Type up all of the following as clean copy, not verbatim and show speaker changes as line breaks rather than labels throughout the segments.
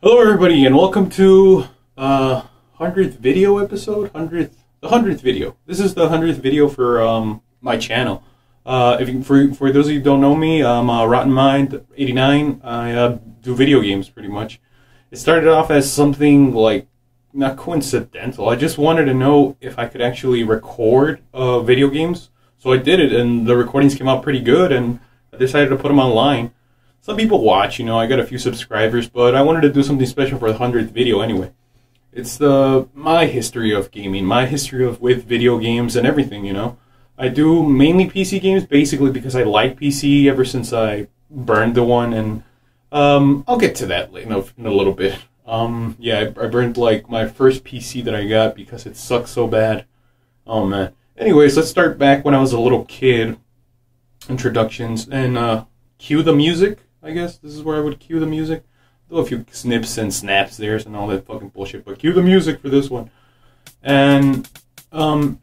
Hello everybody and welcome to 100th video episode, the 100th video. This is the 100th video for my channel. For those of you who don't know me, I'm Rotten Mind 89. I do video games pretty much. It started off as something like not coincidental. I just wanted to know if I could actually record video games. So I did it and the recordings came out pretty good and I decided to put them online. Some people watch, you know, I got a few subscribers, but I wanted to do something special for the 100th video anyway. It's my history of gaming, my history with video games and everything, you know. I do mainly PC games, basically because I like PC ever since I burned the one, and I'll get to that in a little bit. Yeah, I burned like my first PC that I got because it sucks so bad. Oh man. Anyways, let's start back when I was a little kid. Introductions, and cue the music. I guess this is where I would cue the music. Do a few snips and snaps there and all that fucking bullshit, but cue the music for this one. And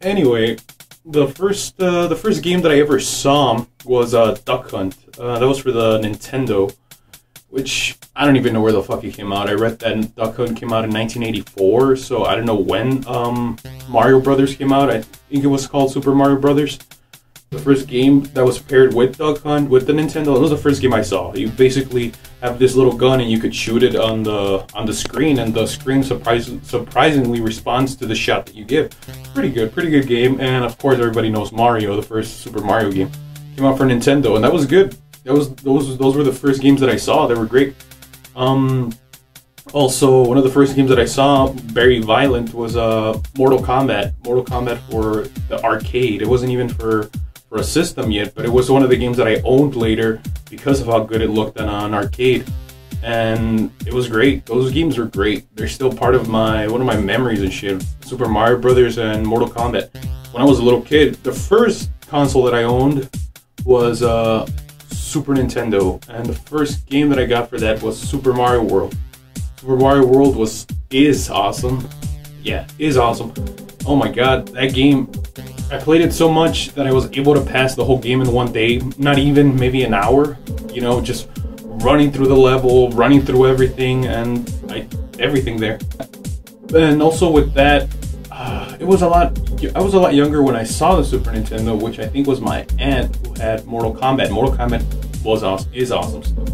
anyway, the first game that I ever saw was Duck Hunt. That was for the Nintendo, which I don't even know where the fuck it came out. I read that Duck Hunt came out in 1984, so I don't know when Mario Brothers came out. I think it was called Super Mario Brothers. The first game that was paired with Duck Hunt with the Nintendo. It was the first game I saw. You basically have this little gun and you could shoot it on the screen, and the screen surprisingly responds to the shot that you give. Pretty good game. And of course, everybody knows Mario. The first Super Mario game came out for Nintendo, and that was good. Those were the first games that I saw. They were great. Also, one of the first games that I saw, very violent, was Mortal Kombat. Mortal Kombat for the arcade. It wasn't even for a system yet, but it was one of the games that I owned later because of how good it looked on an arcade, and it was great. Those games were great. They're still part of one of my memories and shit. Super Mario Brothers and Mortal Kombat. When I was a little kid, the first console that I owned was Super Nintendo, and the first game that I got for that was Super Mario World. Super Mario World is awesome. Yeah, is awesome. Oh my god, that game, I played it so much that I was able to pass the whole game in one day. Not even maybe an hour, you know, just running through the level, running through everything, and everything there. And also with that, I was a lot younger when I saw the Super Nintendo, which I think was my aunt who had Mortal Kombat. Mortal Kombat is awesome stuff.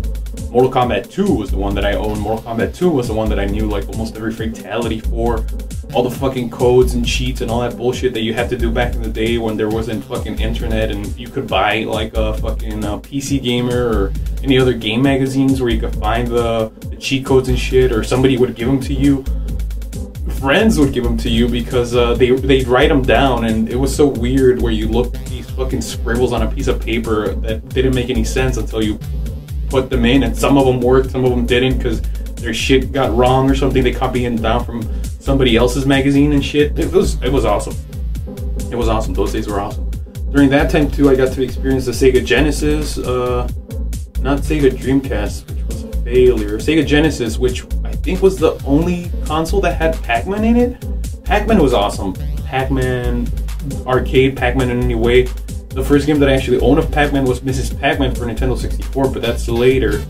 Mortal Kombat 2 was the one that I owned. Mortal Kombat 2 was the one that I knew like almost every fatality for. All the fucking codes and cheats and all that bullshit that you had to do back in the day when there wasn't fucking internet and you could buy like a fucking PC Gamer or any other game magazines where you could find the cheat codes and shit, or somebody would give them to you. Friends would give them to you because they'd write them down, and it was so weird where you looked at these fucking scribbles on a piece of paper that didn't make any sense until you put them in, and some of them worked, some of them didn't because their shit got wrong or something. They copied it down from somebody else's magazine and shit. It was awesome. It was awesome. Those days were awesome. During that time too, I got to experience the Sega Genesis, not Sega Dreamcast, which was a failure. Sega Genesis, which I think was the only console that had Pac-Man in it. Pac-Man was awesome. Pac-Man, arcade Pac-Man in any way. The first game that I actually owned of Pac-Man was Mrs. Pac-Man for Nintendo 64, but that's later.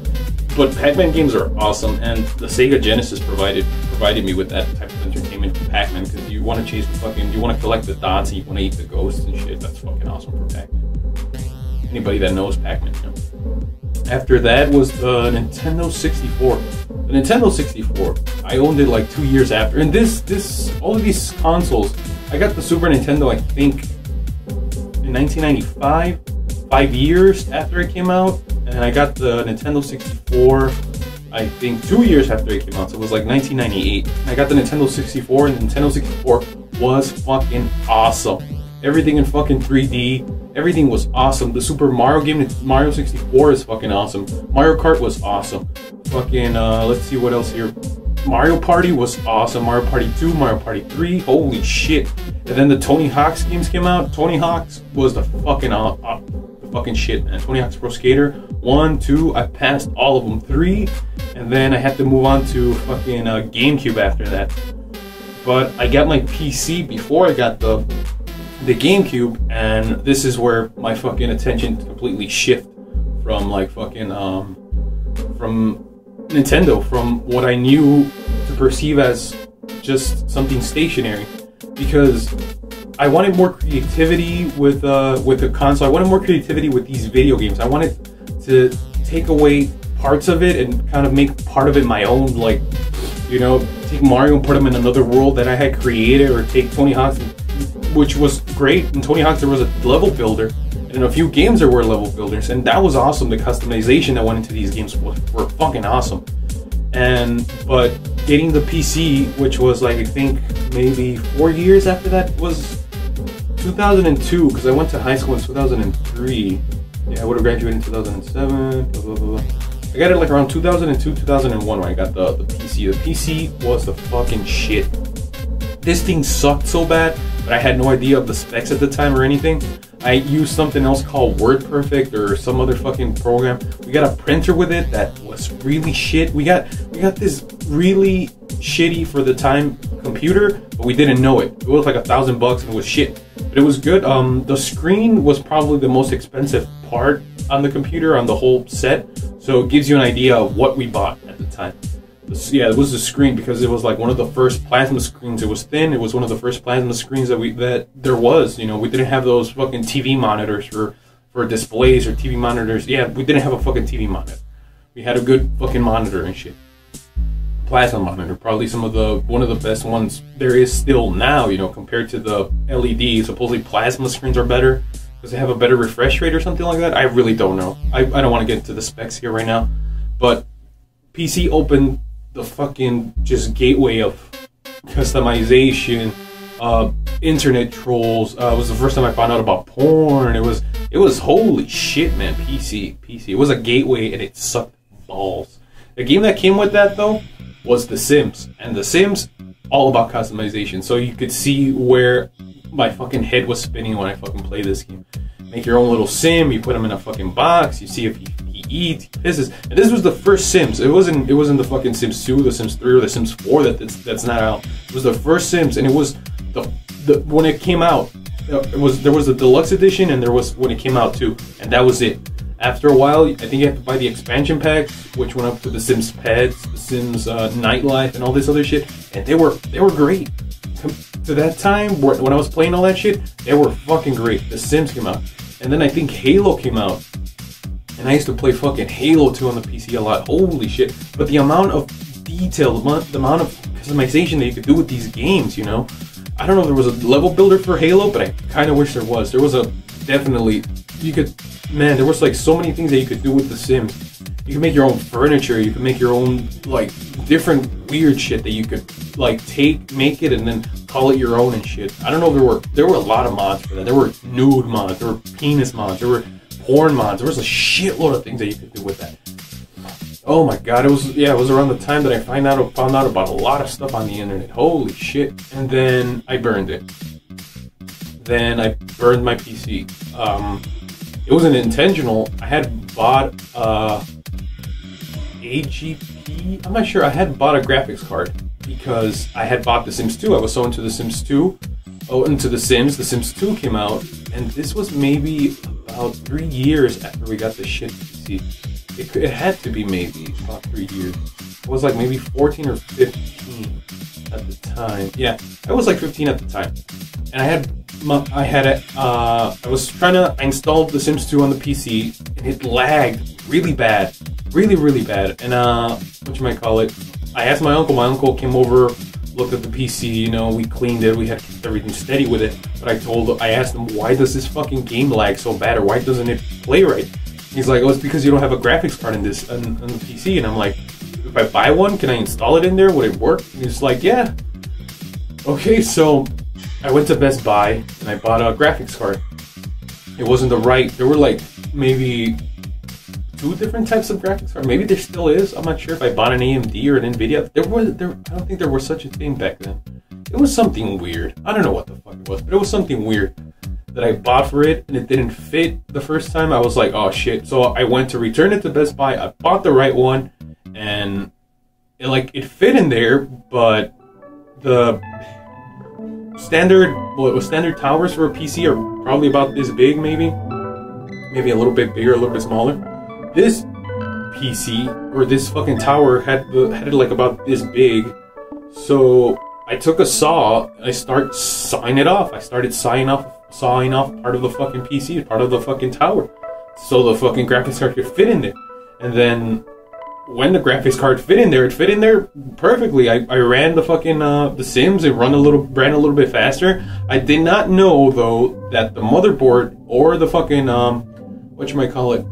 But Pac-Man games are awesome, and the Sega Genesis provided me with that type of entertainment for Pac-Man, because you want to chase you want to collect the dots and you want to eat the ghosts and shit. That's fucking awesome for Pac-Man. Anybody that knows Pac-Man, you know. After that was the Nintendo 64. The Nintendo 64, I owned it like 2 years after, and all of these consoles, I got the Super Nintendo, I think, in 1995, 5 years after it came out, and I got the Nintendo 64, I think 2 years after it came out, so it was like 1998. I got the Nintendo 64, and the Nintendo 64 was fucking awesome. Everything in fucking 3D, everything was awesome. The Super Mario game, Mario 64 is fucking awesome. Mario Kart was awesome. Fucking, let's see what else here. Mario Party was awesome. Mario Party 2, Mario Party 3, holy shit. And then the Tony Hawk's games came out. Tony Hawk's was the fucking shit, man. Tony Hawk's Pro Skater 1, 2, I passed all of them. 3, and then I had to move on to fucking GameCube after that. But I got my PC before I got the GameCube, and this is where my fucking attention completely shifted from like fucking from Nintendo from what I knew to perceive as just something stationary, because I wanted more creativity with the console. I wanted more creativity with these video games. I wanted to take away parts of it and kind of make part of it my own, like, you know, take Mario and put him in another world that I had created, or take Tony Hawk's, which was great. In Tony Hawk's there was a level builder, and in a few games there were level builders, and that was awesome. The customization that went into these games were fucking awesome. But getting the PC, which was like, I think maybe 4 years after that, was 2002, because I went to high school in 2003. Yeah, I would have graduated in 2007, blah, blah, blah. I got it like around 2002, 2001 when I got the PC. The PC was the fucking shit. This thing sucked so bad, but I had no idea of the specs at the time or anything. I used something else called WordPerfect or some other fucking program. We got a printer with it that was really shit. We got this really shitty for the time computer, but we didn't know it. It was like $1,000 and it was shit. But it was good. The screen was probably the most expensive part on the computer, on the whole set. So it gives you an idea of what we bought at the time. Yeah, it was the screen, because it was like one of the first plasma screens. It was thin. It was one of the first plasma screens that there was. You know, we didn't have those fucking TV monitors for displays or TV monitors. Yeah, we didn't have a fucking TV monitor. We had a good fucking monitor and shit. Plasma monitor, probably one of the best ones there is still now. You know, compared to the LED. Supposedly plasma screens are better because they have a better refresh rate or something like that. I really don't know. I don't want to get into the specs here right now, but PC opened the fucking just gateway of customization, internet trolls. It was the first time I found out about porn. It was holy shit, man. PC. It was a gateway and it sucked balls. The game that came with that though was The Sims, and The Sims all about customization. So you could see where my fucking head was spinning when I fucking played this game. Make your own little sim. You put him in a fucking box. You see if he eats, he pisses. And this was the first Sims. It wasn't the fucking Sims 2, the Sims 3, or the Sims 4 that's not out. It was the first Sims, and it was the when it came out. There was the deluxe edition, and there was when it came out too, and that was it. After a while, I think you have to buy the expansion packs, which went up to the Sims Pets, the Sims Nightlife, and all this other shit, and they were great. To that time, when I was playing all that shit, they were fucking great. The Sims came out, and then I think Halo came out, and I used to play fucking Halo 2 on the PC a lot. Holy shit! But the amount of detail, the amount of customization that you could do with these games, you know, I don't know if there was a level builder for Halo, but I kind of wish there was. There was definitely. You could, man, there was like so many things that you could do with The Sims. You could make your own furniture. You could make your own like different weird shit that you could like make it and then call it your own and shit. I don't know if there were a lot of mods for that. There were nude mods. There were penis mods. There were porn mods. There was a shitload of things that you could do with that. Oh my god, it was around the time that I found out about a lot of stuff on the internet. Holy shit! And then I burned it. Then I burned my PC. It wasn't intentional. I had bought AGP. I'm not sure. I had bought a graphics card because I had bought The Sims 2. I was so into The Sims 2. Oh, into The Sims. The Sims 2 came out, and this was maybe about 3 years after we got the shit PC. It had to be maybe about 3 years. It was like maybe 14 or 15 at the time. Yeah, I was like 15 at the time, and I was trying to install The Sims 2 on the PC, and it lagged really bad, really bad. And whatchamacallit, I asked my uncle. My uncle came over, looked at the PC. You know, we cleaned it. We had kept everything steady with it. But I asked him, why does this fucking game lag so bad, or why doesn't it play right? He's like, oh, it's because you don't have a graphics card on the PC. And I'm like, if I buy one, can I install it in there? Would it work? And he's like, yeah. Okay, so I went to Best Buy and I bought a graphics card. It wasn't the right. There were like maybe 2 different types of graphics cards. Maybe there still is. I'm not sure if I bought an AMD or an Nvidia. I don't think there was such a thing back then. It was something weird. I don't know what the fuck it was, but it was something weird that I bought for it, and it didn't fit the first time. I was like, oh shit. So I went to return it to Best Buy. I bought the right one, and it fit in there, but the standard towers for a PC are probably about this big, maybe a little bit bigger, a little bit smaller. This PC or this fucking tower had it like about this big. So I took a saw and I started sawing it off. I started sawing off part of the fucking PC, part of the fucking tower, so the fucking graphics card could fit in there. And then when the graphics card fit in there, it fit in there perfectly. I ran the fucking the Sims. It ran a little bit faster. I did not know though that the motherboard or the fucking whatchamacallit,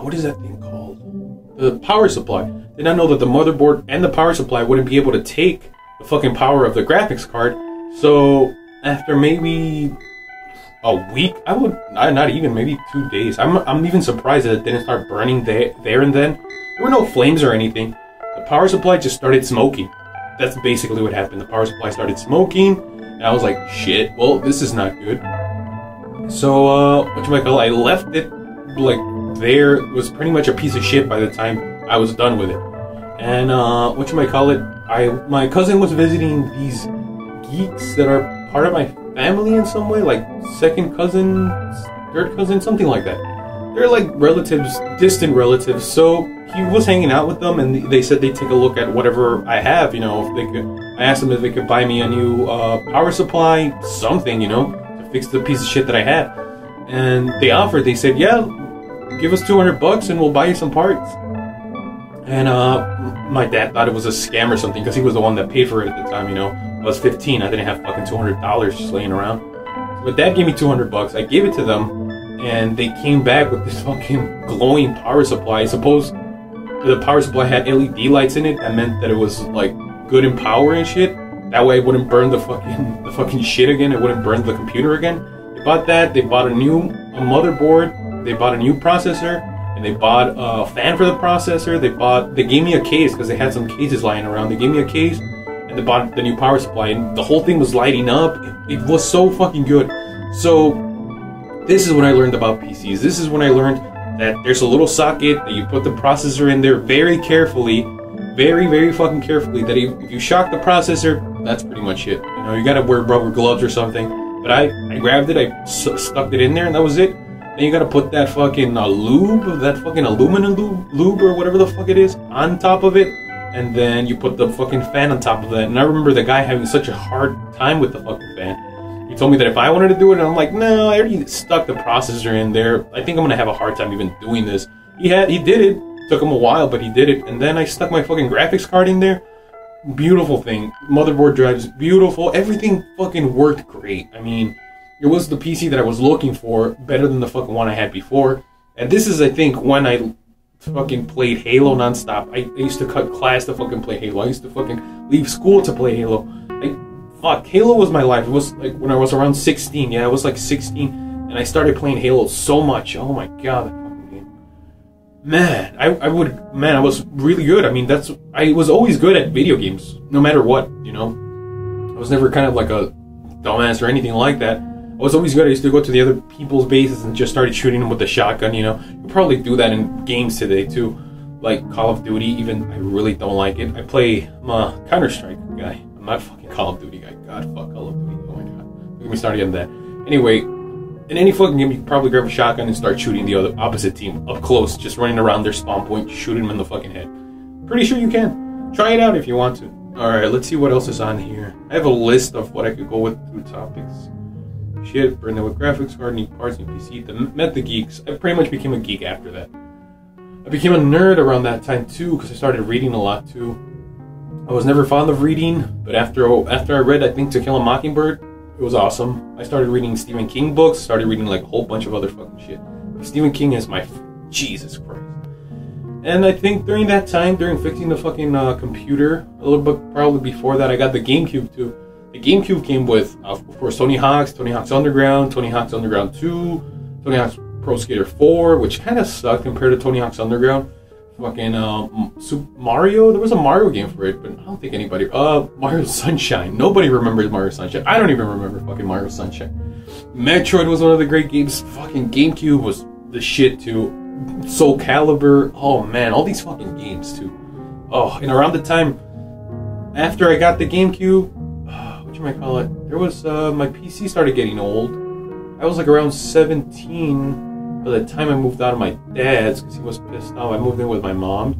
what is that thing called? The power supply. Did not know that the motherboard and the power supply wouldn't be able to take the fucking power of the graphics card. So after maybe a week, not even, maybe 2 days. I'm even surprised that it didn't start burning there and then. There were no flames or anything. The power supply just started smoking. That's basically what happened. The power supply started smoking, and I was like, shit, well, this is not good. So, I left it, like, there. It was pretty much a piece of shit by the time I was done with it. And, my cousin was visiting these geeks that are part of my family in some way, like second cousin, third cousin, something like that. They're like relatives, distant relatives. So he was hanging out with them, and they said they'd take a look at whatever I have, you know, if they could. I asked them if they could buy me a new power supply, something, you know, to fix the piece of shit that I had. And they offered. They said, yeah, give us $200 and we'll buy you some parts. And my dad thought it was a scam or something because he was the one that paid for it at the time, you know. I was 15. I didn't have fucking $200 just laying around. But Dad gave me $200. I gave it to them, and they came back with this fucking glowing power supply. I suppose the power supply had LED lights in it. That meant that it was like good in power and shit. That way it wouldn't burn the fucking shit again. It wouldn't burn the computer again. They bought that. They bought a motherboard. They bought a new processor, and they bought a fan for the processor. They gave me a case because they had some cases lying around. They gave me a case. And they bought the new power supply, and the whole thing was lighting up. It was so fucking good. So this is when I learned about PCs. This is when I learned that there's a little socket that you put the processor in there very carefully, very, very fucking carefully. That if you shock the processor, that's pretty much it. You know, you gotta wear rubber gloves or something. But I grabbed it, I stuck it in there, and that was it. Then you gotta put that fucking lube, that fucking aluminum lube or whatever the fuck it is, on top of it. And then you put the fucking fan on top of that. And I remember the guy having such a hard time with the fucking fan. He told me that if I wanted to do it, and I'm like, no, I already stuck the processor in there. I think I'm gonna have a hard time even doing this. He did it. Took him a while, but he did it. And then I stuck my fucking graphics card in there. Beautiful thing. Motherboard drives, beautiful. Everything fucking worked great. I mean, it was the PC that I was looking for, better than the fucking one I had before. And this is, I think, when I fucking played Halo nonstop. I used to cut class to fucking play Halo. I used to fucking leave school to play Halo. Halo was my life. It was like when I was around 16. Yeah, I was like 16, and I started playing Halo so much. Oh my god, that fucking game. Man, I was really good. I mean, I was always good at video games, no matter what, you know. I was never kind of like a dumbass or anything like that. I was always good. I used to go to the other people's bases and just started shooting them with the shotgun, you know. You probably do that in games today, too. Like Call of Duty, even. I really don't like it. I'm a Counter-Strike guy. I'm not a fucking Call of Duty guy. God, fuck Call of Duty. Oh my god. Don't get me started on that. Anyway, in any fucking game, you can probably grab a shotgun and start shooting the other opposite team up close. Just running around their spawn point, shooting them in the fucking head. Pretty sure you can. Try it out if you want to. Alright, let's see what else is on here. I have a list of what I could go with through topics. Shit, burn that with graphics card, need parts, need PC. Met the geeks. I pretty much became a geek after that. I became a nerd around that time too, because I started reading a lot too. I was never fond of reading, but after I read, I think, To Kill a Mockingbird, it was awesome. I started reading Stephen King books, started reading like a whole bunch of other fucking shit. Stephen King is my Jesus Christ. And I think during that time, during fixing the fucking computer, a little bit probably before that, I got the GameCube too. The GameCube came with, of course, Tony Hawk's Underground, Tony Hawk's Underground 2, Tony Hawk's Pro Skater 4, which kind of sucked compared to Tony Hawk's Underground. Fucking Super Mario, there was a Mario game for it, but I don't think anybody. Mario Sunshine. Nobody remembers Mario Sunshine. I don't even remember fucking Mario Sunshine. Metroid was one of the great games. Fucking GameCube was the shit too. Soul Calibur. Oh man, all these fucking games too. Oh, and around the time after I got the GameCube, there was my PC started getting old. I was like around 17. by the time I moved out of my dad's, because he was pissed off, I moved in with my mom,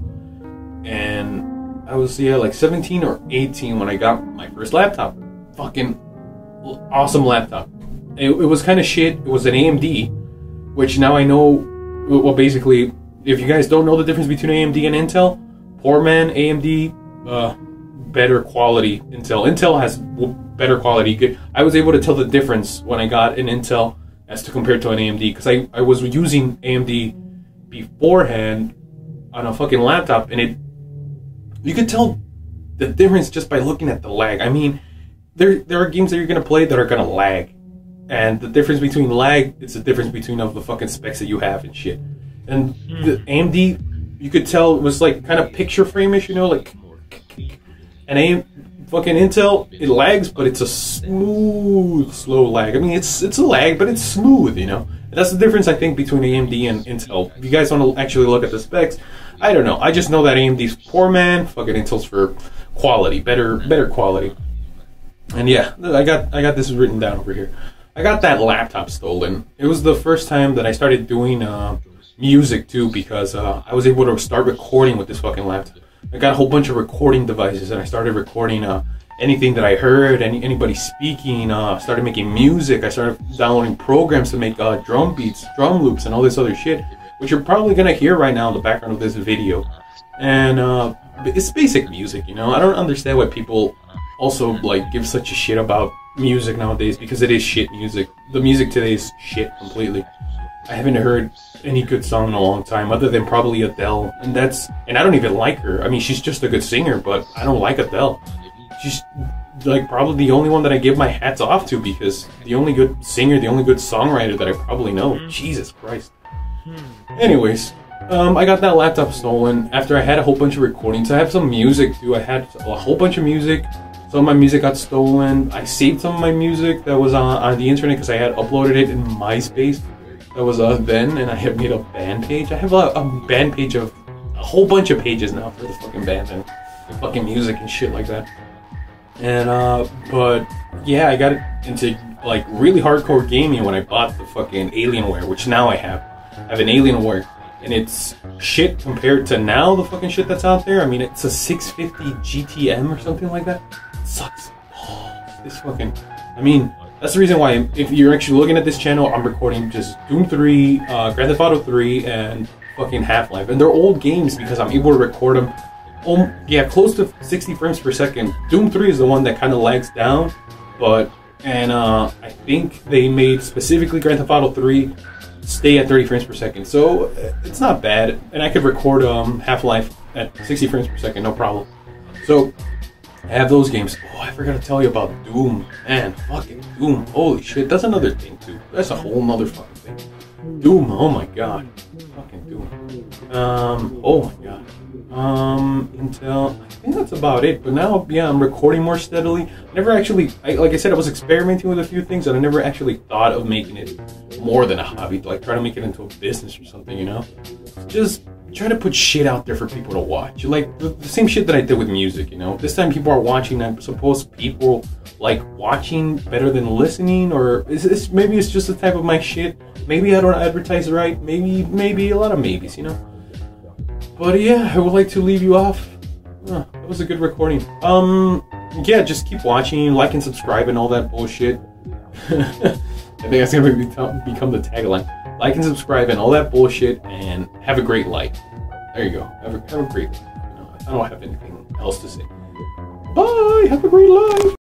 and I was like 17 or 18 when I got my first laptop. Fucking awesome laptop. It was kind of shit. It was an AMD, which now I know. Well, basically, if you guys don't know the difference between AMD and Intel, poor man, AMD, better quality. Intel has better quality. I was able to tell the difference when I got an Intel as to compared to an AMD, because I was using AMD beforehand on a fucking laptop, and you could tell the difference just by looking at the lag. I mean, there are games that you're gonna play that are gonna lag, and the difference between lag, it's the difference between of the fucking specs that you have and shit. And the AMD, you could tell it was like kind of picture frame-ish, you know, like. And fucking Intel, it lags, but it's a smooth, slow lag. I mean, it's a lag, but it's smooth, you know. And that's the difference, I think, between AMD and Intel. If you guys want to actually look at the specs, I don't know. I just know that AMD's poor man, fucking Intel's for quality, better quality. And yeah, I got this written down over here. I got that laptop stolen. It was the first time that I started doing music too, because I was able to start recording with this fucking laptop. I got a whole bunch of recording devices, and I started recording anything that I heard, anybody speaking. Started making music. I started downloading programs to make drum beats, drum loops, and all this other shit, which you're probably gonna hear right now in the background of this video. And it's basic music, you know. I don't understand why people also like give such a shit about music nowadays, because it is shit music. The music today is shit completely. I haven't heard any good song in a long time, other than probably Adele, and I don't even like her. I mean, she's just a good singer, but I don't like Adele. She's like probably the only one that I give my hats off to, because the only good singer, the only good songwriter that I probably know. Jesus Christ. Anyways, I got that laptop stolen after I had a whole bunch of recordings. I have some music too. I had a whole bunch of music. Some of my music got stolen. I saved some of my music that was on the internet because I had uploaded it in MySpace. That was then, and I have made a band page. I have a band page of a whole bunch of pages now for the fucking band and fucking music and shit like that. And but yeah, I got into like really hardcore gaming when I bought the fucking Alienware, which now I have. I have an Alienware, and it's shit compared to now the fucking shit that's out there. I mean, it's a 650 GTM or something like that. It sucks. Oh, this fucking. I mean. That's the reason why, if you're actually looking at this channel, I'm recording just Doom 3, Grand Theft Auto 3, and fucking Half-Life. And they're old games because I'm able to record them, close to 60 frames per second. Doom 3 is the one that kind of lags down, I think they made specifically Grand Theft Auto 3 stay at 30 frames per second. So, it's not bad, and I could record Half-Life at 60 frames per second, no problem. So, I have those games. Oh, I forgot to tell you about Doom. Man, fucking Doom. Holy shit, that's another thing too. That's a whole nother fucking thing. Doom, oh my god. Fucking Doom. Oh my god. Intel, I think that's about it. But now, yeah, I'm recording more steadily. Never actually, like I said, I was experimenting with a few things, and I never actually thought of making it more than a hobby. Like, try to make it into a business or something, you know? Just try to put shit out there for people to watch. Like the same shit that I did with music, you know. This time people are watching. I suppose people like watching better than listening, or maybe it's just the type of my shit. Maybe I don't advertise right. Maybe a lot of maybes, you know. But yeah, I would like to leave you off. That was a good recording. Yeah, just keep watching, like and subscribe, and all that bullshit. I think that's gonna become the tagline. Like and subscribe and all that bullshit, and have a great life. There you go. Have a great life. I don't have anything else to say. Bye. Have a great life.